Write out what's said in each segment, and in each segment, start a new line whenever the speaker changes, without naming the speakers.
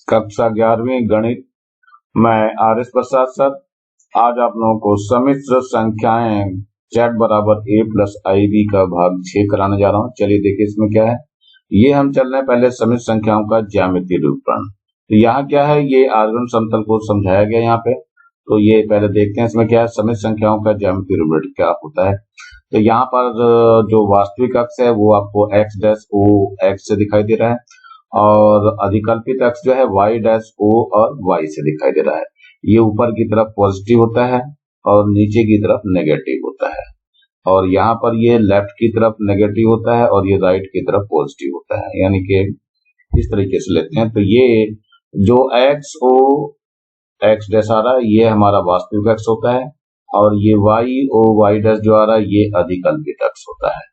कक्षा 11वीं गणित। मैं आर एस प्रसाद सर। आज आप लोगों को सम्मिश्र संख्याएं z बराबर a प्लस आई बी का भाग 6 कराने जा रहा हूँ। चलिए देखिए इसमें क्या है। ये हम चल रहे हैं पहले सम्मिश्र संख्याओं का ज्यामितीय रूपांतरण। तो यहाँ क्या है, ये आर्गन समतल को समझाया गया यहाँ पे। तो ये पहले देखते हैं इसमें क्या है, सम्मिश्र संख्याओं का ज्यामितीय रूपांतरण क्या होता है। तो यहाँ पर जो वास्तविक अक्ष है वो आपको x डैश o x से दिखाई दे रहा है, और अधिकल्पित अक्ष जो है y डैश o और y से दिखाई दे रहा है। ये ऊपर की तरफ पॉजिटिव होता है और नीचे की तरफ नेगेटिव होता है, और यहाँ पर ये लेफ्ट की तरफ नेगेटिव होता है और ये राइट की तरफ पॉजिटिव होता है। यानी कि इस तरीके से लेते हैं। तो ये जो x o x डैश आ रहा है ये हमारा वास्तविक अक्ष होता है, और ये y o y डैश जो आ रहा है ये अधिकल्पित अक्ष होता है।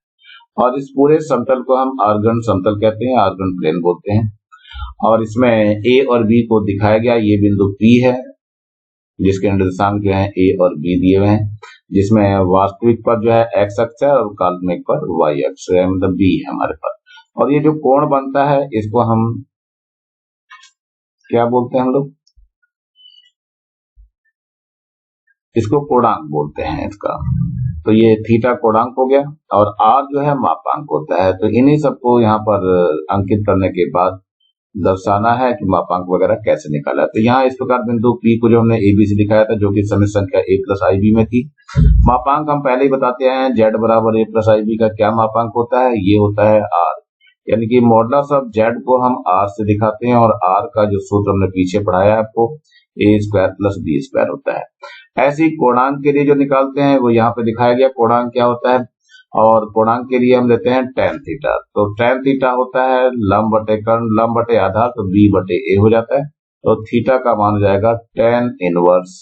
और इस पूरे समतल को हम आर्गन समतल कहते हैं, आर्गन प्लेन बोलते हैं। और इसमें a और b को दिखाया गया, ये बिंदु P है जिसके निर्देशांक जो है a और b दिए हुए हैं, जिसमें वास्तविक पर जो है x अक्ष है और काल्पनिक पर y अक्ष है, मतलब b है हमारे पास। और ये जो कोण बनता है इसको हम क्या बोलते हैं, हम लोग इसको कोणांक बोलते हैं इसका। तो ये थीटा कोणांक हो गया, और r जो है मापांक होता है। तो इन्हीं सबको यहाँ पर अंकित करने के बाद दर्शाना है कि मापांक वगैरह कैसे निकाला है। तो यहाँ इस प्रकार बिंदु P को जो हमने ए बी से दिखाया था, जो कि सम्मिश्र संख्या a प्लस आई बी में थी। मापांक हम पहले ही बताते हैं, z बराबर a प्लस आई बी का क्या मापांक होता है, ये होता है r। यानी कि मॉडुलस ऑफ z को हम r से दिखाते हैं, और r का जो सूत्र हमने पीछे पढ़ाया है आपको, a square plus b square होता है। ऐसे ही कोणांक के लिए जो निकालते हैं वो यहाँ पे दिखाया गया कोणांक क्या होता है। और कोणांक के लिए हम लेते हैं tan थीटा। तो tan थीटा होता है लंब बटे कर्ण, लंब बटे आधार, तो b बटे a हो जाता है। तो थीटा का मान हो जाएगा tan इनवर्स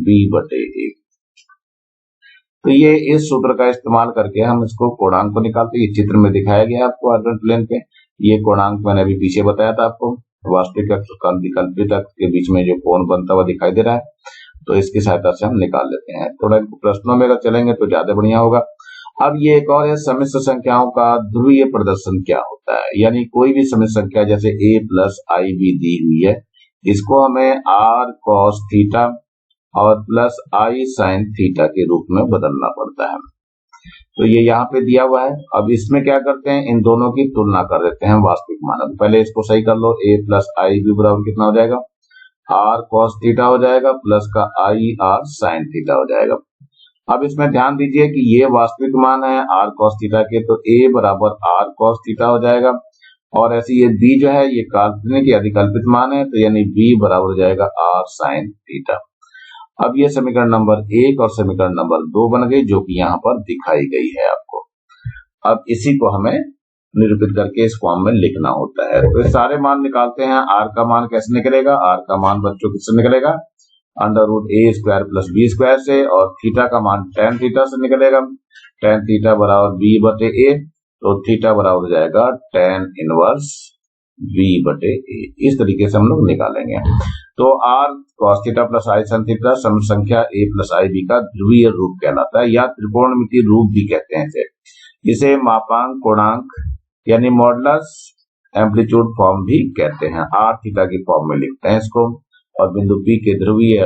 b बटे a। तो ये इस सूत्र का इस्तेमाल करके हम इसको कोणांक को निकालते हैं। ये चित्र में दिखाया गया है आपको आर्गन प्लेन पे। ये कोणांक मैंने अभी पीछे बताया था आपको। वास्तविक अक्ष और अधिकल्पित अक्ष के बीच में जो कोण बनता हुआ दिखाई दे रहा है, तो इसकी सहायता से हम निकाल लेते हैं। थोड़ा प्रश्नों में अगर चलेंगे तो ज्यादा बढ़िया होगा। अब ये एक और है, सम्मिश्र संख्याओं का ध्रुवीय प्रदर्शन क्या होता है। यानी कोई भी सम्मिश्र संख्या जैसे a plus I be the हुई है, इसको हमें r cos थीटा और प्लस i sin थीटा के रूप में बदलना पड़ता है। तो ये यहाँ पे दिया हुआ है। अब इसमें क्या करते हैं, इन दोनों की तुलना कर देते हैं वास्तविक मान। पहले इसको सही कर लो, a प्लस आई बी बराबर कितना हो जाएगा, r cos थीटा हो जाएगा प्लस का i r sin थीटा हो जाएगा। अब इसमें ध्यान दीजिए कि ये वास्तविक मान है r cos थीटा के, तो a बराबर r cos थीटा हो जाएगा। और ऐसे ये b जो है ये काल्पनिक या अधिकल्पित मान है, तो यानी b बराबर हो जाएगा r sin थीटा। अब ये समीकरण नंबर 1 और समीकरण नंबर 2 बन गई, जो कि यहाँ पर दिखाई गई है आपको। अब इसी को हमें निरूपित करके इस फॉर्म में लिखना होता है। तो सारे मान निकालते हैं। r का मान कैसे निकलेगा, r का मान बच्चों किससे निकलेगा, under root a square plus b square से, और थीटा का मान tan थीटा से निकलेगा। tan थीटा बराबर b बटे a, तो थीटा बराबर हो जाएगा tan इनवर्स b बटे a। इस तरीके से हम लोग निकालेंगे। तो r cos theta plus i sin theta सम्मिश्र संख्या a प्लस आई बी का ध्रुवीय रूप कहलाता है, या त्रिकोणमितीय रूप भी कहते हैं इसे मापांक कोणांक यानी मॉडुलस एम्पलीट्यूड फॉर्म भी कहते हैं। r थीटा की फॉर्म में लिखते हैं इसको, और बिंदु P के ध्रुवीय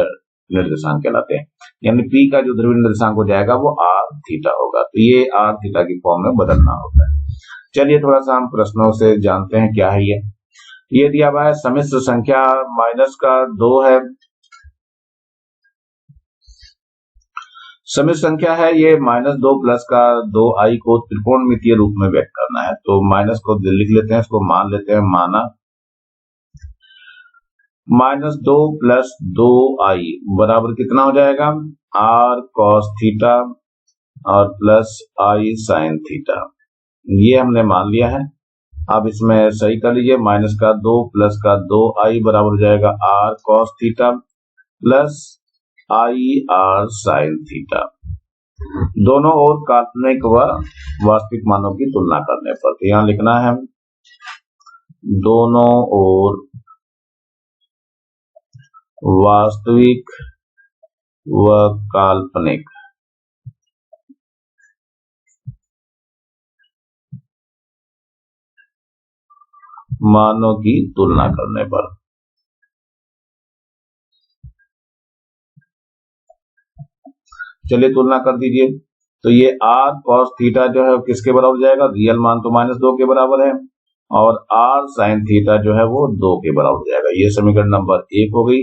निर्देशांक कहलाते हैं। यानी P का जो ध्रुवीय निर्देशांक हो जाएगा वो r थीटा होगा। तो ये r थीटा की फॉर्म में बदलना होता है। चलिए थोड़ा सा हम प्रश्नों से जानते हैं क्या है ये दिया हुआ है। सम्मिश्र संख्या माइनस का 2 है, सम्मिश्र संख्या है ये -2 प्लस का 2i को त्रिकोणमितीय रूप में व्यक्त करना है। तो माइनस को लिख लेते हैं, इसको मान लेते हैं, माना -2 प्लस 2i बराबर कितना हो जाएगा, r cos थीटा और प्लस i sin थीटा। ये हमने मान लिया है। अब इसमें सही कर लीजिए, माइनस का 2 प्लस का 2i बराबर हो जाएगा r cos theta plus i r sin theta. दोनों ओर काल्पनिक व वास्तविक मानों की तुलना करने पर, तो यहां लिखना है दोनों ओर वास्तविक व काल्पनिक मानों की तुलना करने पर। चलिए तुलना कर दीजिए। तो ये r cos थीटा जो है किसके बराबर जाएगा, रियल मान तो -2 के बराबर है, और r sin थीटा जो है वो 2 के बराबर जाएगा। ये समीकरण नंबर 1 हो गई।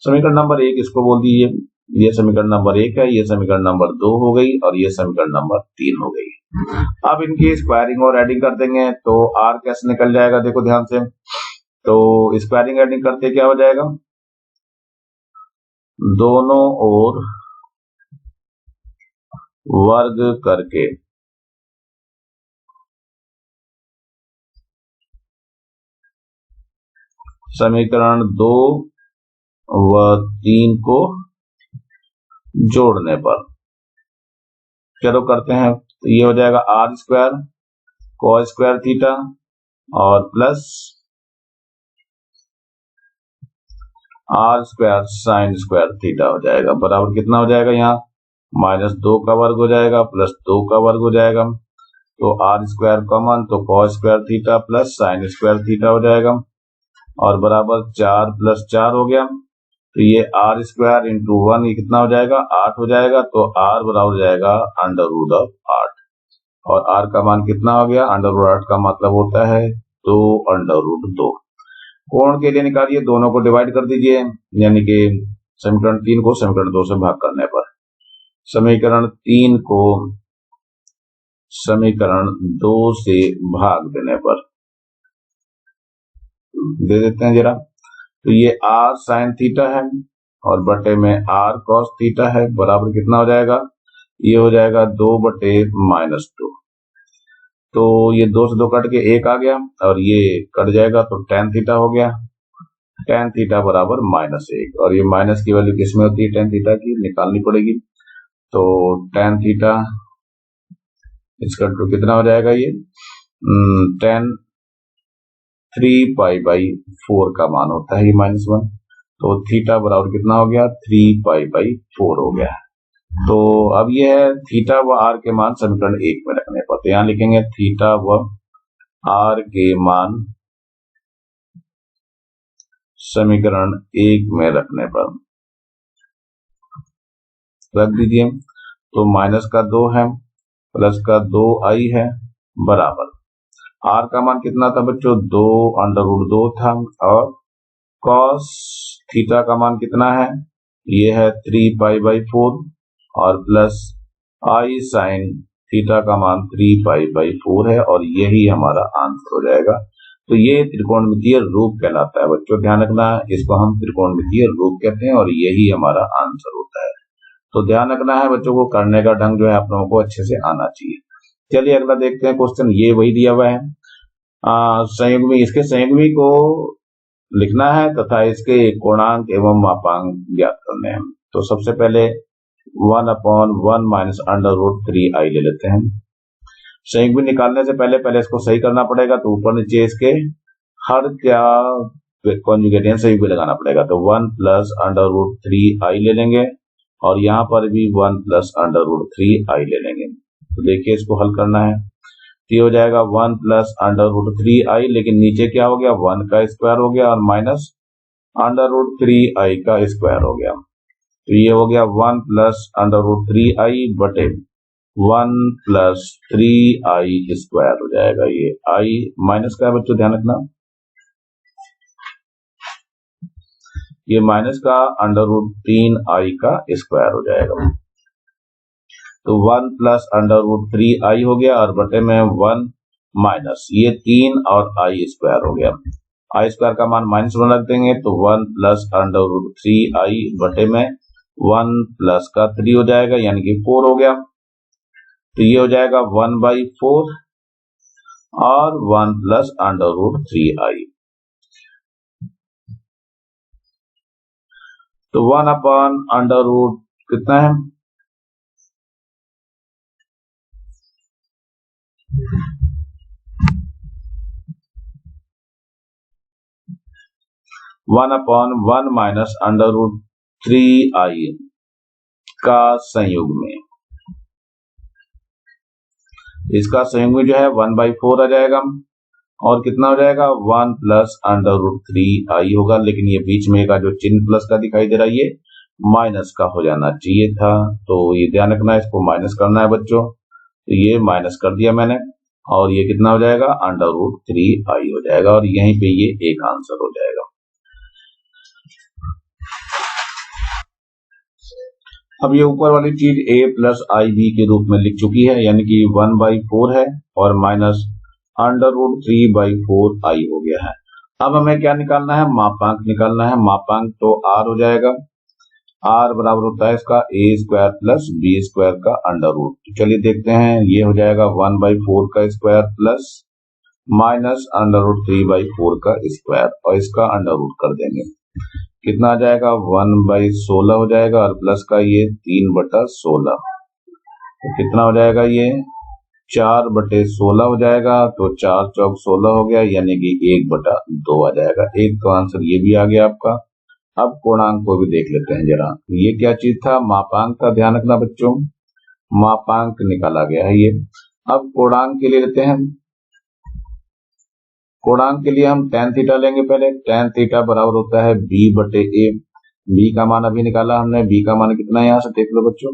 समीकरण नंबर 1 इसको बोल दीजिए, ये समीकरण नंबर 1 है, ये समीकरण नंबर 2 हो गई, और ये समीकरण नंबर 3 हो गई। अब इनकी स्क्वायरिंग और एडिंग कर देंगे तो r कैसे निकल जाएगा, देखो ध्यान से। तो स्क्वायरिंग एडिंग करते क्या हो जाएगा, दोनों ओर वर्ग करके समीकरण 2 व 3 को जोड़ने पर, चलो करते हैं। तो ये हो जाएगा r square cos square theta और plus r square sine square theta हो जाएगा, बराबर कितना हो जाएगा, यहाँ -2 का वर्ग हो जाएगा प्लस 2 का वर्ग हो जाएगा। तो r स्क्वायर कॉमन, तो cos square theta plus sign square theta हो जाएगा, और बराबर 4 प्लस 4 हो गया। तो ये r स्क्वायर इंटू 1 ये कितना हो जाएगा, 8 हो जाएगा। तो r बराबर हो जाएगा √8, और r का मान कितना हो गया, √8 का मतलब होता है 2√2। कोण के लिए निकालिए, दोनों को डिवाइड कर दीजिए, यानी कि समीकरण 3 को समीकरण 2 से भाग करने पर, समीकरण 3 को समीकरण 2 से भाग देने पर दे देते हैं जरा। तो ये r साइन थीटा है और बटे में r cos थीटा है, बराबर कितना हो जाएगा, ये हो जाएगा 2/-2। तो ये 2 से 2 कट के 1 आ गया, और ये कट जाएगा तो tan थीटा हो गया, tan थीटा बराबर -1। और ये माइनस की वैल्यू किसमें होती है, tan थीटा की निकालनी पड़ेगी। तो tan थीटा इसका टू कितना हो जाएगा, ये tan 3π/4 का मान होता है ये -1। तो थीटा बराबर कितना हो गया, 3π/4 हो गया। तो अब ये है थीटा व r के मान समीकरण 1 में रखने पर, तो यहां लिखेंगे थीटा व r के मान समीकरण 1 में रखने पर रख दीजिए। तो माइनस का 2 है, प्लस का 2i है, बराबर r का मान कितना था बच्चों, 2√2 था, और cos थीटा का मान कितना है, ये है 3π/4, और प्लस i साइन थीटा का मान 3π/4 है, और यही हमारा आंसर हो जाएगा। तो ये त्रिकोणमितीय रूप कहलाता है बच्चों, ध्यान रखना, इसको हम त्रिकोणमितीय रूप कहते हैं, और यही हमारा आंसर होता है। तो ध्यान रखना है बच्चों को, करने का ढंग जो है आप लोगों को अच्छे से आना चाहिए। चलिए अगला देखते हैं क्वेश्चन, ये वही दिया हुआ है, संयुग्मी, इसके संयुग्मी को लिखना है तथा इसके कोणांक एवं मापांक ज्ञात करने हैं। तो सबसे पहले 1/1 -√3i ले लेते हैं। संयुग्मी निकालने से पहले इसको सही करना पड़ेगा, तो ऊपर नीचे इसके हर क्या कॉन्जुगेट संयुग्मी लगाना पड़ेगा। तो 1 + √3i ले लेंगे, और यहाँ पर भी 1 + √3i ले लेंगे। तो देखिए इसको हल करना है, तो ये हो जाएगा 1 + √3i, लेकिन नीचे क्या हो गया, 1 का स्क्वायर हो गया, और माइनस √3i का स्क्वायर हो गया। तो ये हो गया 1 + √3i बटे 1 + 3i स्क्वायर हो जाएगा। ये i माइनस का है बच्चों, ध्यान रखना, ये माइनस का √3i का स्क्वायर हो जाएगा। तो 1 + √3i हो गया, और बटे में 1 माइनस ये 3 और i स्क्वायर हो गया। i स्क्वायर का मान -1 रख देंगे, तो 1 + √3i बटे में 1 प्लस का 3 हो जाएगा, यानी कि 4 हो गया। तो ये हो जाएगा 1/4 और 1 + √3i। तो 1/√, कितना है, 1/1 - √3i का संयुग्मी, इसका संयुग्मी जो है 1/4 आ जाएगा, और कितना हो जाएगा, 1 + √3i होगा। लेकिन ये बीच में का जो चिन्ह प्लस का दिखाई दे रहा है, ये माइनस का हो जाना चाहिए था, तो ये ध्यान रखना है, इसको माइनस करना है बच्चों। तो ये माइनस कर दिया मैंने, और ये कितना हो जाएगा, √3i हो जाएगा, और यहीं पे ये एक आंसर हो जाएगा। अब ये ऊपर वाली चीज a प्लस आई बी के रूप में लिख चुकी है, यानी कि 1/4 है और माइनस √3/4i हो गया है। अब हमें क्या निकालना है, मापांक निकालना है। मापांक तो r हो जाएगा, r बराबर होता है इसका a² प्लस b² का अंडर रूट। तो चलिए देखते हैं, ये हो जाएगा 1/4 का स्क्वायर प्लस माइनस √3/4 का स्क्वायर, और इसका अंडर रूट कर देंगे। कितना आ जाएगा, 1/16 हो जाएगा, और प्लस का ये 3/16, तो कितना हो जाएगा, ये 4/16 हो जाएगा। तो 4 चौक 16 हो गया, यानी कि 1/2 आ जाएगा। एक तो आंसर ये भी आ गया आपका। अब पूर्णांक को भी देख लेते हैं जरा, ये क्या चीज था, मापांक का ध्यान रखना बच्चों, मापांक निकाला गया है ये। अब पूर्णांक के लिए लेते हैं, पूर्णांक के लिए हम tan थीटा लेंगे पहले। tan थीटा बराबर होता है b/a। b का मान अभी निकाला हमने, b का मान कितना है, यहाँ से देख लो बच्चों,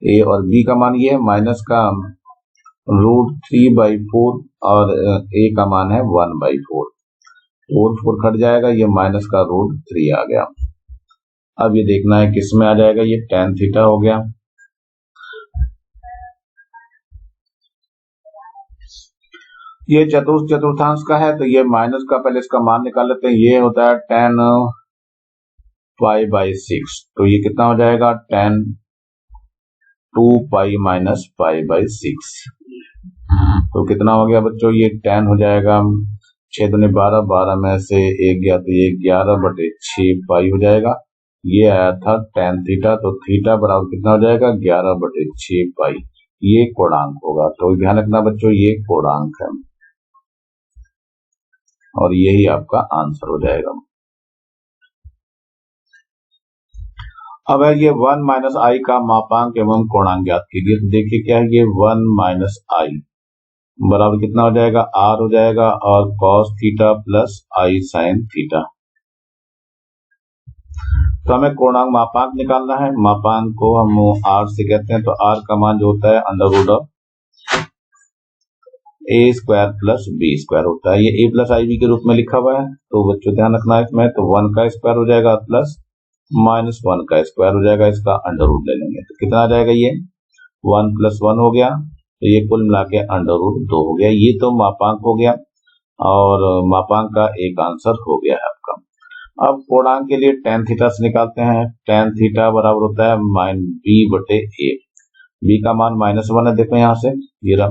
a और b का मान ये है, माइनस का √3/4 और a का मान है 1/4, 4 कट जाएगा, ये माइनस का √3 आ गया। अब ये देखना है किस में आ जाएगा, ये tan थीटा हो गया। ये चतुर्थांश का है, तो ये माइनस का पहले इसका मान निकाल लेते हैं। ये होता है tan π/6, तो ये कितना हो जाएगा, tan 2π माइनस π/6। तो कितना हो गया बच्चों, ये tan हो जाएगा 6 दूनी 12, 12 में से 1 गया, तो ये 11/6π हो जाएगा। ये आया था tan थीटा, तो थीटा बराबर कितना हो जाएगा, 11/6π। ये कोणांक होगा, तो ध्यान रखना बच्चों, ये कोणांक है, और यही आपका आंसर हो जाएगा। अब है ये 1 - i का मापांक एवं कोणांक ज्ञात कीजिए। तो देखिए क्या है, ये 1 - i बराबर कितना हो जाएगा, r हो जाएगा, और cos theta plus i sin theta. तो हमें कोणांक मापांक निकालना है। मापांक को हम r से कहते हैं, तो r का मान जो होता है √a² प्लस b² होता है। ये a प्लस आई बी के रूप में लिखा हुआ है, तो बच्चों ध्यान रखना है इसमें। तो 1 का स्क्वायर हो जाएगा प्लस -1 का स्क्वायर हो जाएगा, इसका अंडर रूट ले लेंगे, तो कितना आ जाएगा, ये 1 + 1 हो गया, तो ये कुल मिला के √2 हो गया। ये तो मापांक हो गया, और मापांक का एक आंसर हो गया है आपका। अब पूर्णांक के लिए tan थीटा से निकालते हैं। tan थीटा बराबर होता है b/a। b का मान -1 है, देखो यहाँ से ये रहा,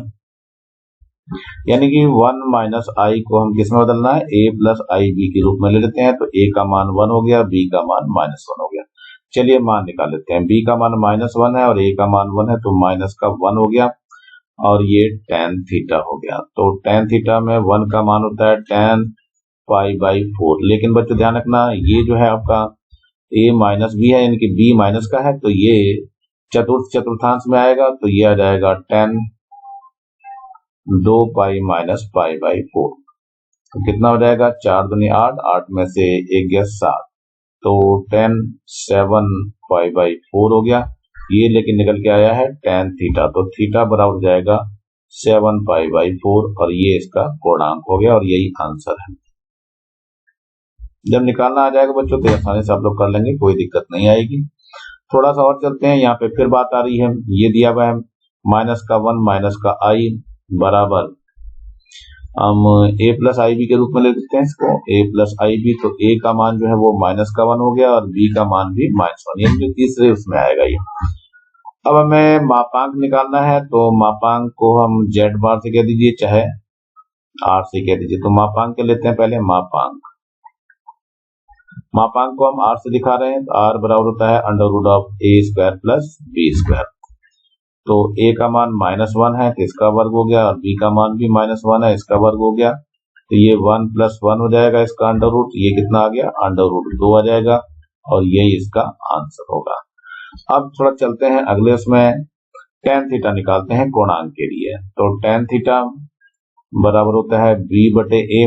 यानी कि 1 - i को हम किस में बदलना है, a प्लस आई बी के रूप में ले लेते हैं। तो a का मान 1 हो गया, b का मान -1 हो गया। चलिए मान निकाल लेते हैं, b का मान -1 है और a का मान 1 है, तो माइनस का 1 हो गया, और ये tan थीटा हो गया। तो tan थीटा में 1 का मान होता है tan π/4। लेकिन बच्चों ध्यान रखना, ये जो है आपका a माइनस b है, यानी कि b माइनस का है, तो ये चतुर्थांश में आएगा, तो ये आ जाएगा tan 2π माइनस π/4। तो कितना हो जाएगा, 4 दूनी 8, 8 में से 1 गया 7, तो tan 7π/4 हो गया। ये लेकिन निकल के आया है tan थीटा, तो थीटा बराबर हो जाएगा 7π/4, और ये इसका पूर्णांक हो गया, और यही आंसर है। जब निकालना आ जाएगा बच्चों, तो आसानी से आप लोग कर लेंगे, कोई दिक्कत नहीं आएगी। थोड़ा सा और चलते हैं, यहाँ पे फिर बात आ रही है, ये दिया हुआ है -1 माइनस का i बराबर, हम a प्लस आई बी के रूप में ले लेते हैं इसको, a प्लस आई बी। तो a का मान जो है वो -1 हो गया, और b का मान भी -1, यानी तीसरे उसमें आएगा ये। अब हमें मापांक निकालना है, तो मापांक को हम z बार से कह दीजिए, चाहे r से कह दीजिए। तो मापांक के लेते हैं पहले, मापांक को हम r से दिखा रहे हैं, तो r बराबर होता है √a² प्लस b²। तो a का मान -1 है, तो इसका वर्ग हो गया, और b का मान भी -1 है, इसका वर्ग हो गया। तो ये 1 + 1 हो जाएगा, इसका अंडर रूट, ये कितना आ गया, √2 आ जाएगा, और यही इसका आंसर होगा। अब थोड़ा चलते हैं अगले उसमें, tan थीटा निकालते हैं कोणांक के लिए। तो tan थीटा बराबर होता है b/a।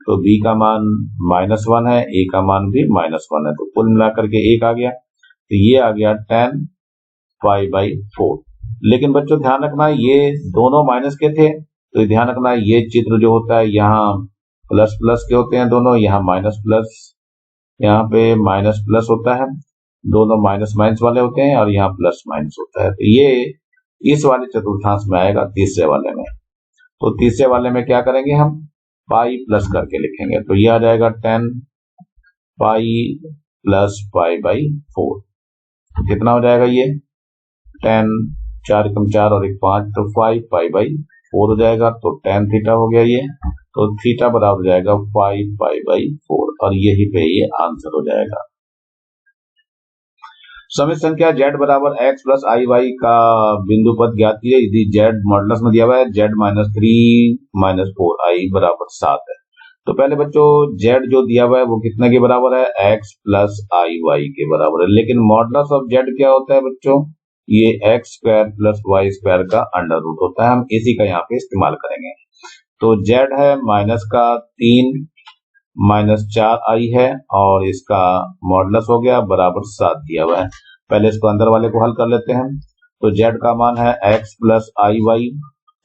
तो b का मान -1 है, a का मान भी -1 है, तो कुल मिलाकर के 1 आ गया। तो ये आ गया 10π/4। लेकिन बच्चों ध्यान रखना ये दोनों माइनस के थे, तो ध्यान रखना ये चित्र जो होता है यहाँ प्लस प्लस के होते हैं दोनों, यहाँ माइनस प्लस, यहाँ पे माइनस प्लस होता है, दोनों माइनस माइनस वाले होते हैं, और यहाँ प्लस माइनस होता है। तो ये इस वाले चतुर्थांश में आएगा, तीसरे वाले में। तो तीसरे वाले में क्या करेंगे हम, पाई प्लस करके लिखेंगे। तो ये आ जाएगा 10π + π/4। कितना हो जाएगा ये 10, 4 × 4 और 1 5, तो 5π/4 हो जाएगा। तो tan थीटा हो गया ये, तो थीटा बराबर हो जाएगा 5π/4, और यही पे ये आंसर हो जाएगा। समित संख्या z बराबर x + iy का बिंदु पद ज्ञात कीजिए यदि z मॉडुलस में दिया हुआ है z - 3 - 4i बराबर 7 है। तो पहले बच्चों z जो दिया हुआ है वो कितने के बराबर है, x + iy के बराबर है। लेकिन मॉडुलस ऑफ z क्या होता है बच्चों, ये x² + y² का अंडर रूट होता है। हम इसी का यहाँ पे इस्तेमाल करेंगे। तो z है -3 - 4i है, और इसका मॉडुलस हो गया बराबर 7 दिया हुआ है। पहले इसको अंदर वाले को हल कर लेते हैं। तो z का मान है x + iy,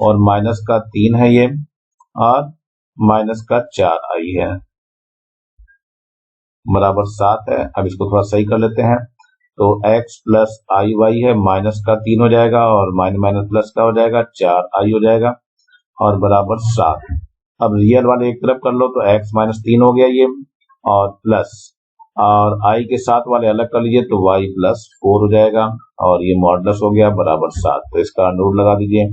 और -3 है ये, और -4i है, बराबर 7 है। अब इसको थोड़ा सही कर लेते हैं। तो x + iy है, -3 हो जाएगा, और माइनस प्लस का हो जाएगा 4i हो जाएगा, और बराबर 7। अब रियल वाले एक तरफ कर लो, तो x - 3 हो गया ये, और प्लस, और i के साथ वाले अलग कर लीजिए तो y + 4 हो जाएगा, और ये मॉडुलस हो गया बराबर 7। तो इसका अंडर रूट लगा दीजिए।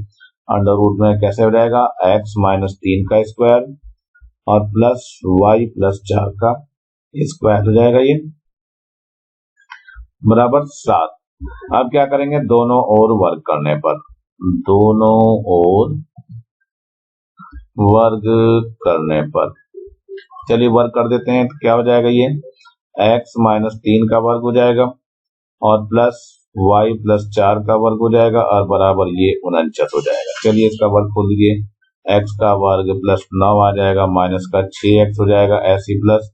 अंडर रूट में कैसे हो जाएगा, x - 3 का स्क्वायर और प्लस y + 4 का स्क्वायर हो जाएगा ये, बराबर 7। अब क्या करेंगे, दोनों ओर वर्ग करने पर, दोनों ओर वर्ग करने पर, चलिए वर्ग कर देते हैं। तो क्या हो जाएगा ये, x - 3 का वर्ग हो जाएगा, और प्लस y + 4 का वर्ग हो जाएगा, और बराबर ये 49 हो जाएगा। चलिए इसका वर्ग खोल लीजिए, x का वर्ग + 9 आ जाएगा, माइनस का 6x हो जाएगा, ऐसे प्लस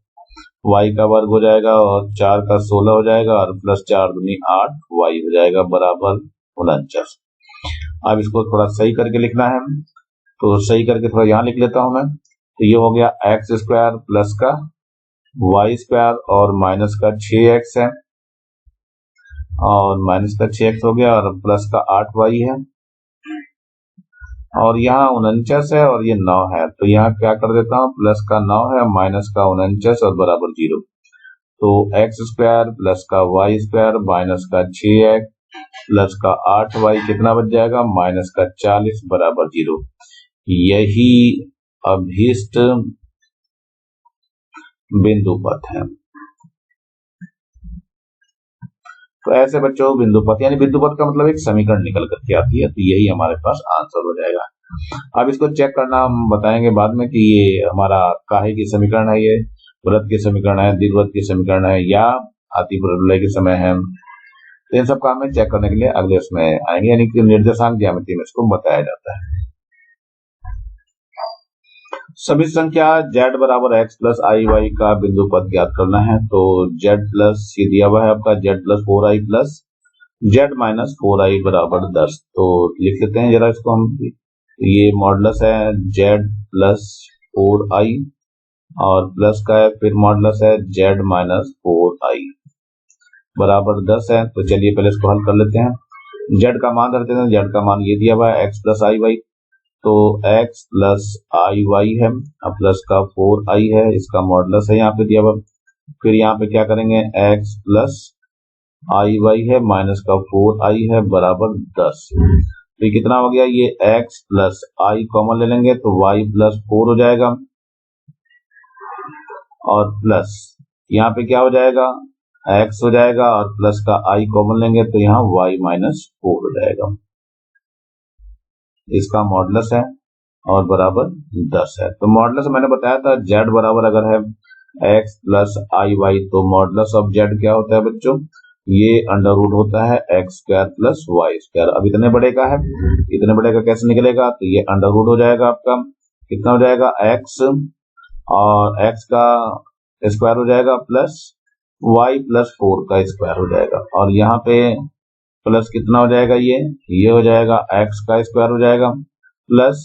y का वर्ग हो जाएगा, और 4 का 16 हो जाएगा, और प्लस 4 दूनी 8y हो जाएगा, बराबर 49। अब इसको थोड़ा सही करके लिखना है, तो सही करके थोड़ा यहाँ लिख लेता हूं मैं। तो ये हो गया x² प्लस का y² और माइनस का 6x है, और माइनस का 6x हो गया, और प्लस का 8y है, और यहाँ 49 है, और ये 9 है। तो यहाँ क्या कर देता हूँ, प्लस का 9 है, माइनस का 49 और बराबर 0। तो x² प्लस का y² माइनस का 6x प्लस का 8y कितना बच जाएगा, माइनस का 40 बराबर 0। यही अभीष्ट बिंदु पथ है। तो ऐसे बच्चों बिंदु पथ, यानी बिंदु पथ का मतलब एक समीकरण निकल करके आती है। तो यही हमारे पास आंसर हो जाएगा। अब इसको चेक करना हम बताएंगे बाद में कि ये हमारा काहे की समीकरण है, ये वृत्त की समीकरण है, दीर्घवृत्त की समीकरण है, या अतिप्रलय के समय है। तो इन सब का हमें चेक करने के लिए अगले उसमें आएंगे, यानी कि निर्देशांक ज्यामिति में इसको बताया जाता है। सभी संख्या z बराबर x + iy का बिंदु पथ ज्ञात करना है। तो z प्लस ये दिया हुआ है आपका z + 4i plus z - 4i बराबर 10। तो लिख लेते हैं जरा इसको हम। ये मॉडुलस है z + 4i, और प्लस का है, फिर मॉडुलस है z - 4i बराबर 10 है। तो चलिए पहले इसको हल कर लेते हैं। z का मान रखते हैं, z का मान ये दिया हुआ है x + iy, तो x + iy है, प्लस का 4i है, इसका मॉडुलस है यहाँ पे दिया हुआ। फिर यहाँ पे क्या करेंगे, x + iy है, माइनस का 4i है, बराबर 10। तो कितना हो गया, ये x + i कॉमन ले लेंगे तो y + 4 हो जाएगा, और प्लस यहाँ पे क्या हो जाएगा, x हो जाएगा, और प्लस का i कॉमन लेंगे तो यहाँ y - 4 हो जाएगा। इसका मॉडुलस है, और बराबर 10 है। तो मॉडुलस मैंने बताया था z बराबर अगर है x + iy, तो मॉडुलस ऑफ z क्या होता है बच्चों, ये अंडर रूट होता है x² + y²। अब इतने बड़े का है, इतने बड़े का कैसे निकलेगा, तो ये अंडर रूट हो जाएगा आपका, कितना हो जाएगा x, और x का स्क्वायर हो जाएगा प्लस y प्लस 4 का स्क्वायर हो जाएगा, और यहाँ पे प्लस कितना हो जाएगा, ये हो जाएगा x का स्क्वायर हो जाएगा प्लस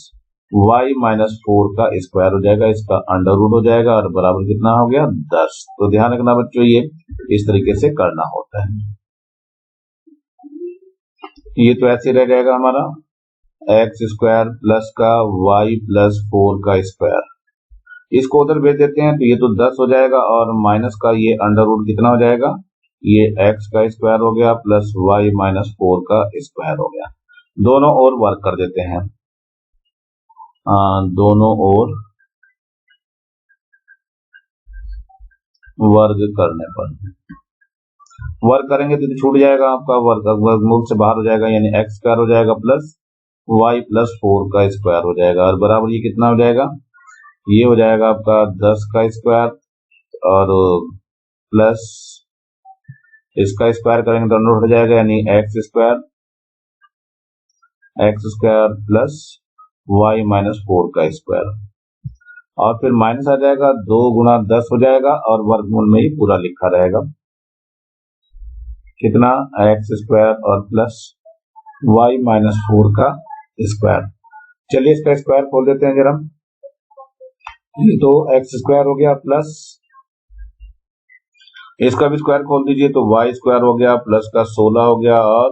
y माइनस 4 का स्क्वायर हो जाएगा, इसका अंडर रूट हो जाएगा और बराबर कितना हो गया 10। तो ध्यान रखना बच्चों, ये इस तरीके से करना होता है। ये तो ऐसे रह जाएगा हमारा एक्स स्क्वायर प्लस का y प्लस 4 का स्क्वायर, इसको उधर भेज देते हैं तो ये तो 10 हो जाएगा, और माइनस का ये अंडर रूट कितना हो जाएगा, ये x का स्क्वायर हो गया प्लस y माइनस 4 का स्क्वायर हो गया। दोनों ओर वर्क कर देते हैं, दोनों ओर वर्ग करने पर वर्क करेंगे तो छूट जाएगा आपका वर्गमूल से बाहर हो जाएगा, यानी एक्स स्क्वायर हो जाएगा प्लस y प्लस 4 का स्क्वायर हो जाएगा, और बराबर ये कितना हो जाएगा, ये हो जाएगा आपका 10 का स्क्वायर और प्लस इसका स्क्वायर करेंगे तो अंडर हो जाएगा, यानी x square plus y minus 4 का स्क्वायर, और फिर माइनस आ जाएगा 2 गुना 10 हो जाएगा, और वर्गमूल में ही पूरा लिखा रहेगा कितना, एक्स स्क्वायर और प्लस y माइनस 4 का स्क्वायर। चलिए इसका स्क्वायर खोल देते हैं जरा, ये तो एक्स स्क्वायर हो गया प्लस इसका भी स्क्वायर खोल दीजिए तो y स्क्वायर हो गया प्लस का 16 हो गया और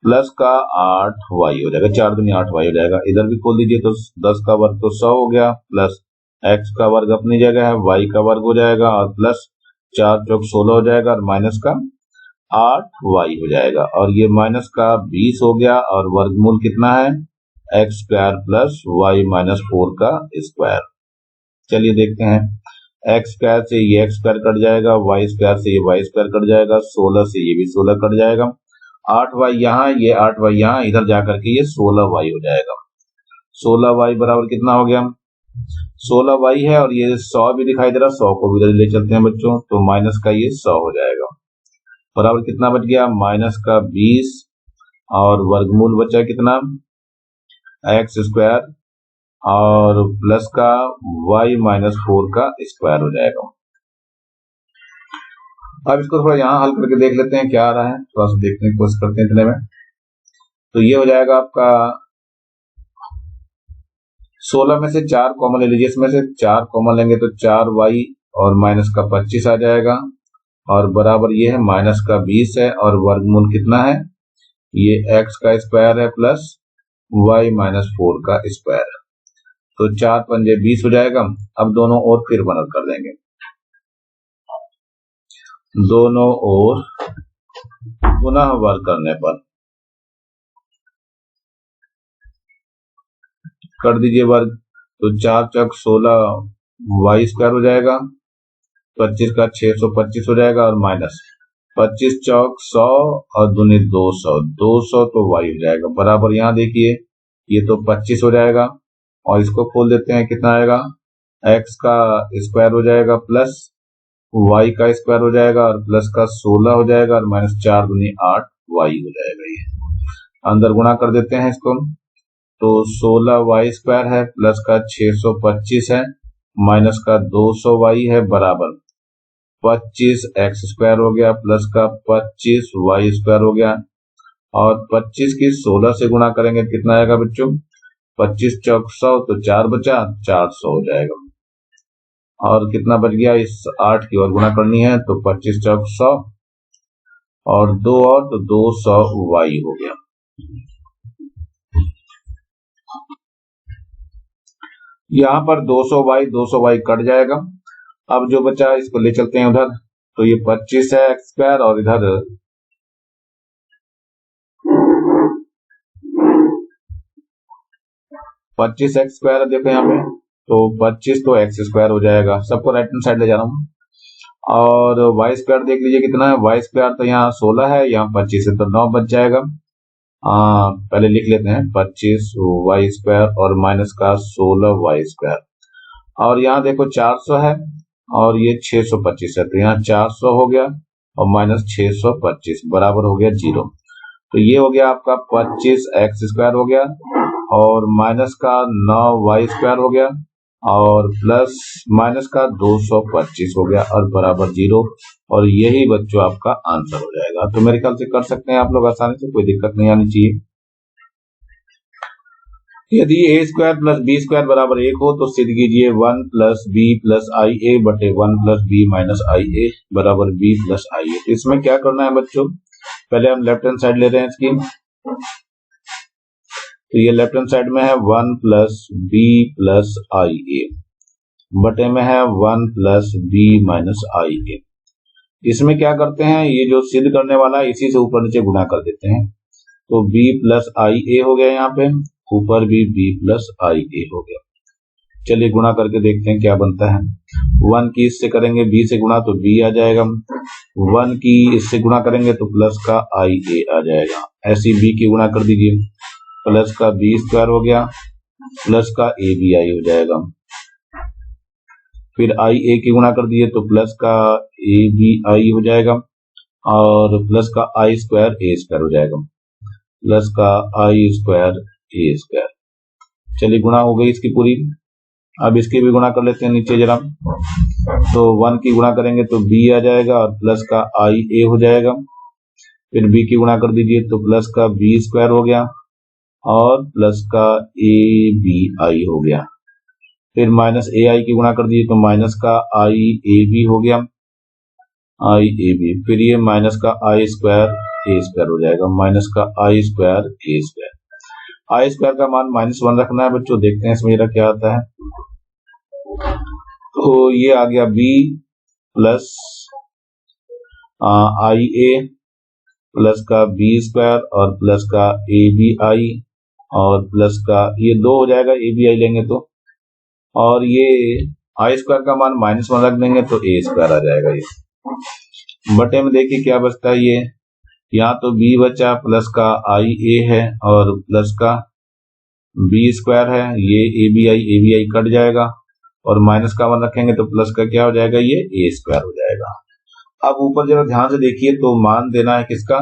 प्लस का 8y हो जाएगा, 4 दूनी 8y हो जाएगा। इधर भी खोल दीजिए तो 10 का वर्ग तो 100 हो गया प्लस x का वर्ग अपनी जगह है, y का वर्ग हो जाएगा और प्लस 4 चौक 16 हो जाएगा और माइनस का 8y हो जाएगा, और ये माइनस का 20 हो गया, और वर्गमूल कितना है, x square plus y minus 4 का स्क्वायर। चलिए देखते हैं, एक्स स्क्वायर से ये एक्स स्क्वायर कट जाएगा, वाई स्क्वायर से ये वाई स्क्वायर कट जाएगा, 16 से ये भी 16 कट जाएगा, 8y यहाँ, ये 8y यहाँ, इधर जाकर के ये 16y हो जाएगा। 16y बराबर कितना हो गया, 16y है, और ये 100 भी दिखाई दे रहा, 100 को भी इधर ले चलते हैं बच्चों, तो माइनस का ये 100 हो जाएगा, बराबर कितना बच गया, माइनस का 20, और वर्गमूल बचा कितना, एक्स स्क्वायर और प्लस का y माइनस 4 का स्क्वायर हो जाएगा। अब इसको थोड़ा यहाँ हल करके देख लेते हैं क्या आ रहा है, थोड़ा सा देखने की कोशिश करते हैं इतने में। तो ये हो जाएगा आपका 16 में से 4 कॉमन ले लीजिए, इसमें से 4 कॉमन लेंगे तो 4y और माइनस का 25 आ जाएगा, और बराबर ये है माइनस का 20 है, और वर्गमूल कितना है, ये x का स्क्वायर है प्लस y माइनस 4 का स्क्वायर है, तो 4 पंजे 20 हो जाएगा। अब दोनों ओर फिर बनल कर देंगे, दोनों ओर पुनः वर्ग करने पर कर दीजिए वर्ग, तो 4 चौक 16 y स्क्वायर हो जाएगा, 25 का 625 हो जाएगा, और माइनस 25 चौक 100 और दूनी 200, 200 तो y हो जाएगा, बराबर यहाँ देखिए ये तो 25 हो जाएगा, और इसको खोल देते हैं कितना आएगा, x का स्क्वायर हो जाएगा प्लस y का स्क्वायर हो जाएगा और प्लस का 16 हो जाएगा, और माइनस 4 दूनी 8y हो जाएगा। ये अंदर गुणा कर देते हैं इसको, तो 16y स्क्वायर है प्लस का 625 है माइनस का 200y है, बराबर 25x स्क्वायर हो गया प्लस का 25y स्क्वायर हो गया, और 25 की 16 से गुणा करेंगे कितना आएगा बच्चों, 25 चौक 100 तो 4 बचा, 400 हो जाएगा, और कितना बच गया, इस 8 की और गुणा करनी है तो 25 चौक 100 और 2 और तो 200y हो गया। यहाँ पर 200y कट जाएगा, अब जो बचा इसको ले चलते हैं उधर, तो ये 25 है एक्स स्क्वायर, और इधर 25 एक्स स्क्वायर है, देखो यहाँ पे, तो 25 तो एक्स स्क्वायर हो जाएगा, सबको राइट हैंड साइड ले जा रहा हूँ, और वाई स्क्वायर देख लीजिए कितना है, वाई स्क्वायर तो यहाँ 16 है, यहाँ 25 है तो 9 बच जाएगा। पहले लिख लेते हैं 25 वाई स्क्वायर और माइनस का 16 वाई स्क्वायर, और यहाँ देखो 400 है और ये 625 है, तो यहाँ 400 हो गया और माइनस 625 बराबर हो गया 0। तो ये हो गया आपका 25 एक्स स्क्वायर हो गया और माइनस का 9 वाई स्क्वायर हो गया, और प्लस माइनस का 225 हो गया और बराबर 0, और यही बच्चों आपका आंसर हो जाएगा। तो मेरे ख्याल से कर सकते हैं आप लोग आसानी से, कोई दिक्कत नहीं आनी चाहिए। यदि ए स्क्वायर प्लस बी स्क्वायर बराबर 1 हो तो सिद्ध कीजिए 1 प्लस बी प्लस आई ए बटे 1 प्लस बी माइनस आई ए बराबर बी प्लस आई ए। तो इसमें क्या करना है बच्चों, पहले हम लेफ्ट हैंड साइड ले रहे हैं इसकी। तो ये लेफ्ट हैंड साइड में है 1 प्लस बी प्लस आई ए बटे में है 1 प्लस बी माइनस आई ए। इसमें क्या करते हैं, ये जो सिद्ध करने वाला है इसी से ऊपर नीचे गुणा कर देते हैं। तो b प्लस आई ए हो गया, यहाँ पे ऊपर भी b प्लस आई ए हो गया। चलिए गुणा करके देखते हैं क्या बनता है। 1 की इससे करेंगे b से गुणा तो b आ जाएगा, 1 की इससे गुणा करेंगे तो प्लस का आई ए आ जाएगा। ऐसी b की गुणा कर दीजिए, प्लस का b स्क्वायर हो गया प्लस का ए बी आई हो जाएगा। फिर आई ए की गुणा कर दिए तो प्लस का ए बी आई हो जाएगा और प्लस का आई स्क्वायर ए स्क्वायर हो जाएगा, प्लस का आई स्क्वायर ए स्क्वायर। चलिए गुणा हो गई इसकी पूरी। अब इसकी भी गुणा कर लेते हैं नीचे जरा। तो 1 की गुणा करेंगे तो b आ जाएगा और प्लस का आई ए हो जाएगा। फिर b की गुणा कर दीजिए तो प्लस का b स्क्वायर हो गया और प्लस का ए बी आई हो गया। फिर माइनस ए आई की गुणा कर दीजिए तो माइनस का आई ए बी हो गया, आई ए बी। फिर ये माइनस का आई स्क्वायर ए स्क्वायर हो जाएगा, माइनस का आई स्क्वायर ए स्क्वायर। आई स्क्वायर का मान -1 रखना है बच्चों, देखते हैं इसमें जरा क्या आता है। तो ये आ गया b प्लस आई ए प्लस का b स्क्वायर और प्लस का ए बी आई और प्लस का ये 2 हो जाएगा, ए बी आई लेंगे तो, और ये आई स्क्वायर का मान -1 रख देंगे तो ए स्क्वायर आ जाएगा। ये बटे में देखिए क्या बचता है, ये यहाँ तो b बचा प्लस का आई ए है और प्लस का b स्क्वायर है, ये ए बी आई कट जाएगा और माइनस का 1 रखेंगे तो प्लस का क्या हो जाएगा, ये ए स्क्वायर हो जाएगा। अब ऊपर जरा ध्यान से देखिए तो मान देना है किसका,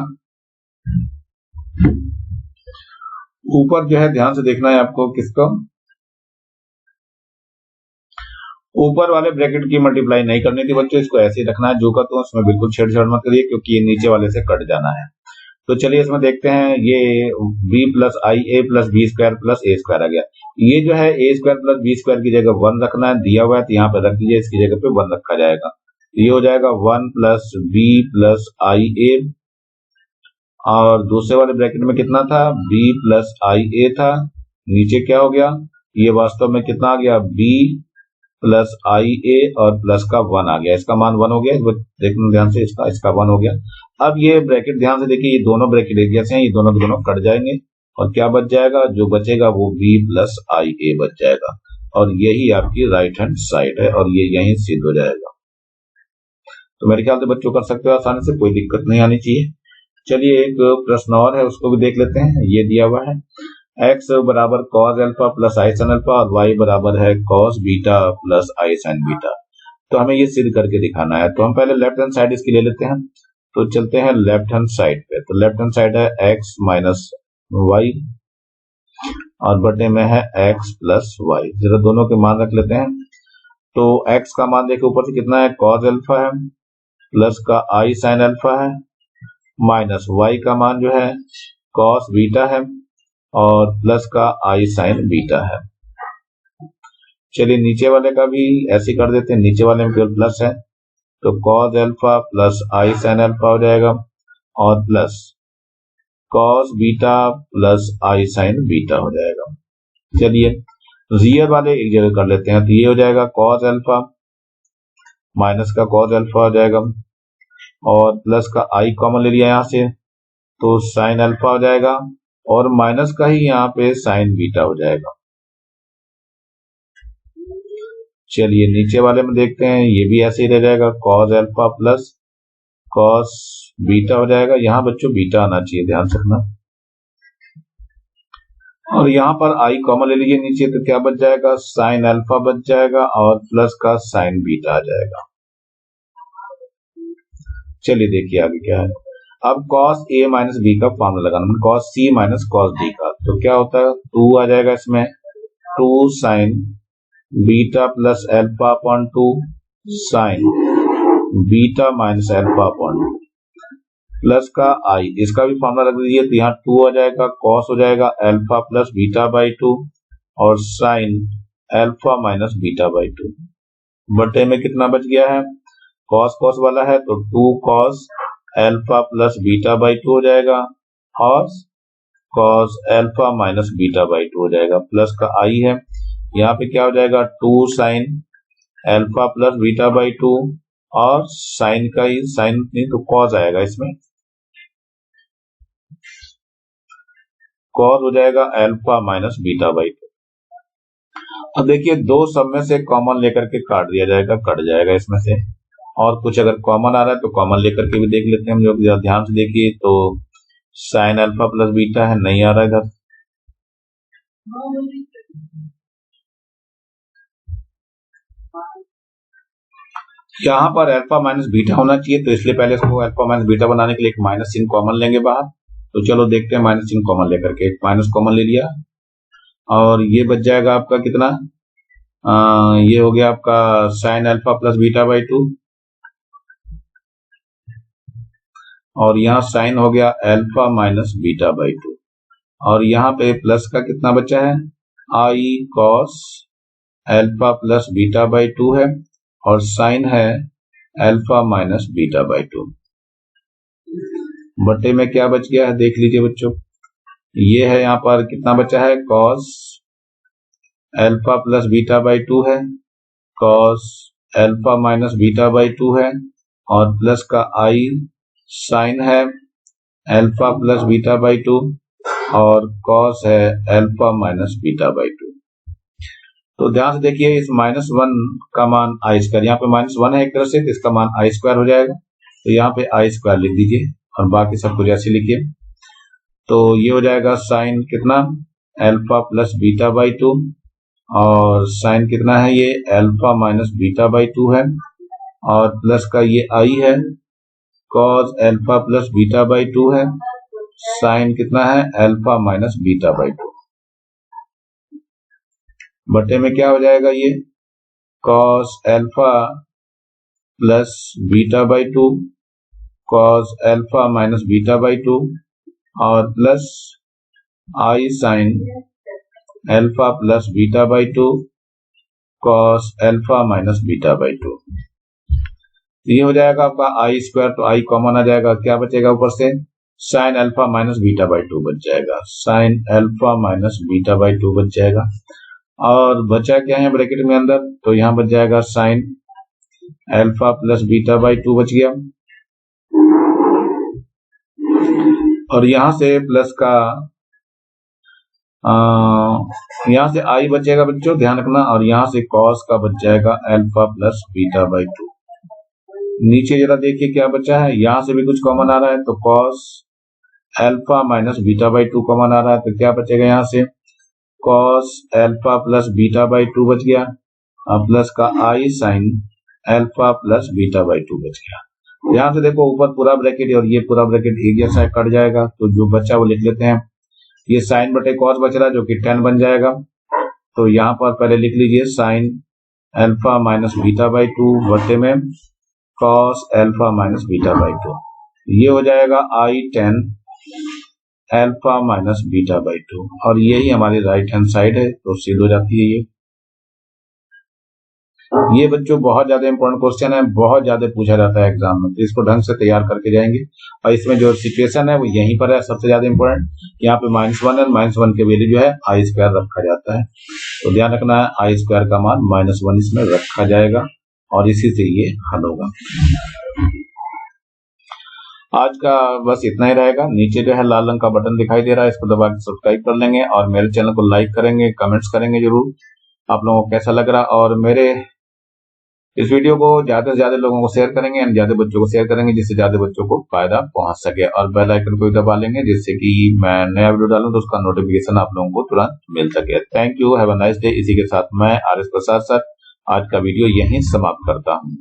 ऊपर जो है ध्यान से देखना है आपको किसका, ऊपर वाले ब्रैकेट की मल्टीप्लाई नहीं करनी थी बच्चों, इसको ऐसे ही रखना है जो का तो, उसमें बिल्कुल छेड़छाड़ मत करिए क्योंकि ये नीचे वाले से कट जाना है। तो चलिए इसमें देखते हैं, ये b प्लस आई ए प्लस बी स्क्वायर प्लस ए स्क्वायर आ गया। ये जो है ए स्क्वायर प्लस बी स्क्वायर की जगह 1 रखना है, दिया हुआ है तो यहाँ पे रख दीजिए, इसकी जगह पे 1 रखा जाएगा। ये हो जाएगा 1 प्लस बी प्लस आई ए और दूसरे वाले ब्रैकेट में कितना था, b प्लस आई ए था, नीचे क्या हो गया, ये वास्तव में कितना आ गया, b प्लस आई ए और प्लस का 1 आ गया, इसका मान 1 हो गया। देखना ध्यान से, इसका 1 हो गया। अब ये ब्रैकेट ध्यान से देखिए, ये दोनों ब्रैकेट एक जैसे हैं, ये दोनों कट जाएंगे और क्या बच जाएगा, जो बचेगा वो b प्लस आई ए बच जाएगा और यही आपकी राइट हैंड साइड है और ये यहीं सिद्ध हो जाएगा। तो मेरे ख्याल से बच्चों कर सकते हो आसानी से, कोई दिक्कत नहीं आनी चाहिए। चलिए एक प्रश्न और है, उसको भी देख लेते हैं। ये दिया हुआ है x बराबर cos अल्फा प्लस आई sin अल्फा और y बराबर है cos बीटा प्लस आई sin बीटा। तो हमें ये सिद्ध करके दिखाना है। तो हम पहले लेफ्ट हैंड साइड इसकी ले लेते हैं। तो चलते हैं लेफ्ट हैंड साइड पे। तो लेफ्ट हैंड साइड है x माइनस वाई और बटे में है x प्लस वाई। जरा दोनों के मान रख लेते हैं। तो x का मान देखिए ऊपर से कितना है, cos अल्फा है प्लस का आई sin अल्फा है माइनस y का मान जो है cos बीटा है और प्लस का आई sin बीटा है। चलिए नीचे वाले का भी ऐसे कर देते हैं, नीचे वाले में केवल प्लस है तो cos अल्फा प्लस आई sin अल्फा हो जाएगा और प्लस cos बीटा प्लस आई sin बीटा हो जाएगा। चलिए रियल वाले एक जगह कर लेते हैं। तो ये हो जाएगा cos अल्फा माइनस का cos अल्फा हो जाएगा और प्लस का आई कॉमन ले लिया यहाँ से तो sin अल्फा हो जाएगा और माइनस का ही यहाँ पे sin बीटा हो जाएगा। चलिए नीचे वाले में देखते हैं, ये भी ऐसे ही रह जाएगा cos alpha plus cos beta हो जाएगा। यहाँ बच्चों बीटा आना चाहिए, ध्यान से रखना। और यहाँ पर आई कॉमन ले लीजिए नीचे तो क्या बच जाएगा, sin अल्फा बच जाएगा और प्लस का sin बीटा आ जाएगा। चलिए देखिए आगे क्या है। अब cos a माइनस बी का फॉर्मूला लगाना, cos c minus cos d का। तो क्या होता है, 2 आ जाएगा इसमें, 2 sin beta plus alpha upon 2 sign beta minus alpha upon 2 plus का आई, इसका भी फॉर्मूला रख दीजिए। तो यहाँ 2 आ जाएगा, कॉस हो जाएगा एल्फा प्लस बीटा बाई 2 और sine alpha minus beta by 2 बटे में कितना बच गया है, कॉस कॉस वाला है तो 2 cos alpha plus beta by 2 हो जाएगा और cos alpha minus beta by 2 हो जाएगा। प्लस का आई है, यहाँ पे क्या हो जाएगा 2 sine alpha plus beta by 2 और साइन का ही साइन नहीं तो कॉस आएगा, इसमें कॉस हो जाएगा एल्फा माइनस बीटा बाई 2। अब देखिए दो सब में से कॉमन लेकर के काट दिया जाएगा, कट जाएगा इसमें से। और कुछ अगर कॉमन आ रहा है तो कॉमन लेकर के भी देख लेते हैं हम लोग, ध्यान से देखिए। तो साइन अल्फा प्लस बीटा है, नहीं आ रहा इधर। यहाँ पर अल्फा माइनस बीटा होना चाहिए, तो इसलिए पहले इसको अल्फा माइनस बीटा बनाने के लिए एक माइनस चिन्ह कॉमन लेंगे बाहर। तो चलो देखते हैं माइनस चिन्ह कॉमन लेकर के। एक माइनस कॉमन ले लिया और ये बच जाएगा आपका कितना, ये हो गया आपका sign alpha plus beta by 2 और यहाँ साइन हो गया अल्फा माइनस बीटा बाई 2 और यहाँ पे प्लस का कितना बचा है, I cos alpha plus beta by 2 है और साइन है अल्फा माइनस बीटा बाई 2 बटे में क्या बच गया है देख लीजिए बच्चों। ये है यहाँ पर कितना बचा है, cos alpha plus beta by 2 है, cos alpha minus beta by 2 है और प्लस का आई साइन है अल्फा प्लस बीटा बाई 2 और कॉस है अल्फा माइनस बीटा बाई 2। तो ध्यान से देखिए, इस -1 का मान आई स्क्वायर, यहाँ पे -1 है एक तरह से, तो इसका मान आई स्क्वायर हो जाएगा। तो यहाँ पे आई स्क्वायर लिख दीजिए और बाकी सब कुछ ऐसे लिखिए। तो ये हो जाएगा साइन कितना अल्फा प्लस बीटा बाई 2 और साइन कितना है ये अल्फा माइनस बीटा बाई 2 है और प्लस का ये आई है cos alpha plus beta by 2 है, साइन कितना है अल्फा माइनस बीटा बाई 2 बटे में क्या हो जाएगा, ये cos alpha plus beta by 2 cos alpha minus beta by 2 और plus I sine alpha plus beta by 2 cos alpha minus beta by 2। ये हो जाएगा आपका आई स्क्वायर, तो आई कॉमन आ जाएगा, क्या बचेगा ऊपर से sine alpha minus beta by 2 बच जाएगा, sine alpha minus beta by 2 बच जाएगा। और बचा क्या है ब्रैकेट में अंदर, तो यहाँ बच जाएगा sign alpha plus beta by 2 बच गया और यहाँ से प्लस का यहाँ से आई बचेगा बच्चों, ध्यान रखना, और यहाँ से कॉस का बच जाएगा अल्फा प्लस बीटा बाई 2। नीचे जरा देखिए क्या बचा है, यहाँ से भी कुछ कॉमन आ रहा है, तो cos alpha minus beta by 2 common आ रहा है, तो क्या बचेगा यहाँ से cos alpha plus beta by 2 बच गया और प्लस का I sine alpha plus beta by 2 बच गया। ध्यान से देखो ऊपर पूरा ब्रैकेट और ये पूरा ब्रैकेट एरिया साइड कट जाएगा, तो जो बचा वो लिख लेते हैं। ये साइन बटे कॉस बच रहा है जो कि 10 बन जाएगा, तो यहाँ पर पहले लिख लीजिए sine alpha minus beta by 2 बटे में cos alpha minus beta by 2। ये हो जाएगा आई 10 अल्फा माइनस बीटा बाई 2 और यही हमारी राइट हैंड साइड है, तो सीध हो जाती है ये बच्चों बहुत ज्यादा इंपॉर्टेंट क्वेश्चन है, बहुत ज्यादा पूछा जाता है एग्जाम में, तो इसको ढंग से तैयार करके जाएंगे। और इसमें जो सिचुएशन है वो यहीं पर है सबसे ज्यादा इंपॉर्टेंट, यहाँ पे -1 है, -1 के वैल्यू जो है आई स्क्वायर रखा जाता है, तो ध्यान रखना है आई स्क्वायर का मान -1 इसमें रखा जाएगा और इसी से ये हल होगा। आज का बस इतना ही रहेगा। नीचे जो है लाल रंग का बटन दिखाई दे रहा है, इसको दबा के सब्सक्राइब कर लेंगे और मेरे चैनल को लाइक करेंगे, कमेंट्स करेंगे जरूर आप लोगों को कैसा लग रहा, और मेरे इस वीडियो को ज्यादा से ज्यादा लोगों को शेयर करेंगे एंड ज्यादा बच्चों को शेयर करेंगे जिससे ज्यादा बच्चों को फायदा पहुंच सके, और बेल आइकन को भी दबा लेंगे जिससे कि मैं नया वीडियो डालूं तो उसका नोटिफिकेशन आप लोगों को तुरंत मिल सके। Thank you, have a nice day. इसी के साथ मैं आर एस प्रसाद सर आज का वीडियो यहीं समाप्त करता हूं।